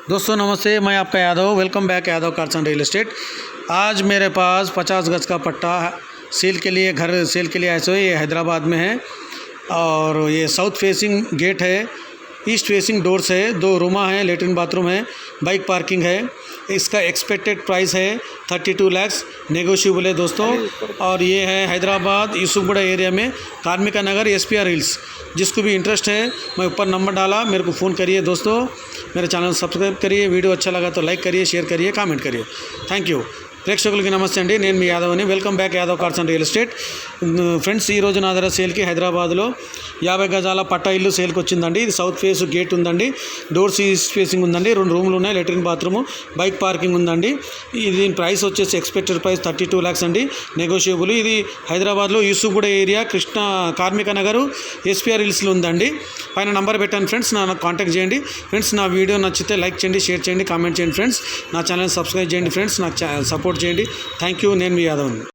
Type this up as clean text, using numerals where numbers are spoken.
दोस्तों नमस्ते, मैं आपका Yadav. Welcome back Yadav cars and real estate. आज मेरे पास 50 गज का पट्टा सेल के लिए, घर सेल के लिए आए हुए। ये हैदराबाद में है और ये साउथ फेसिंग गेट है, ईस्ट फेसिंग डोर्स है, 2 रूमा है, लेटरिन बाथरूम है, बाइक पार्किंग है। इसका एक्सपेक्टेड प्राइस है 32 लाख, नेगोशिएबल है दोस्तों। और ये है हैदराबाद यूसुफगुड़ा एरिया में, कार्मिका नगर, SPR हिल्स। जिसको भी इंटरेस्ट है, मैं ऊपर नंबर डाला, मेरे को फ़ोन करिए दोस्तों। मेरे ఛానల్ సబ్స్క్రైబ్ करिए, वीडियो अच्छा लगा तो लाइक करिए, शेयर करिए, కామెంట్ करिए। Thank you. ప్రేక్షకులకి నమస్తే అండి, నేను మీ యాదవ్ని। Welcome back Yadav cars and real estate friends. ఈరోజు నా దగ్గర సేల్కి హైదరాబాద్లో 50 గజాల పట్టా ఇల్లు సేల్కి వచ్చిందండి। ఇది సౌత్ ఫేస్ గేట్ ఉందండి, డోర్స్ ఈస్ట్ ఫేసింగ్ ఉందండి, 2 రూమ్లు ఉన్నాయి, లెట్రిన్ బాత్రూము, బైక్ పార్కింగ్ ఉందండి। దీని ప్రైస్ వచ్చేసి ఎక్స్పెక్టెడ్ ప్రైస్ 32 lakhs అండి, నెగోషియబుల్। ఇది హైదరాబాద్లో యూసుఫ్గూడ ఏరియా, కృష్ణ కార్మిక నగరు, SPR హిల్స్లో ఉందండి। పైన నంబర్ పెట్టాను ఫ్రెండ్స్, నాకు కాంటాక్ట్ చేయండి ఫ్రెండ్స్। నా వీడియో నచ్చితే లైక్ చేయండి, షేర్ చేయండి, కామెంట్ చేయండి ఫ్రెండ్స్। నా ఛానల్ సబ్స్క్రైబ్ చేయండి ఫ్రెండ్స్, నాకు సపోర్ట్ చేయండి। Thank you. నేను మీ యాదవ్ని।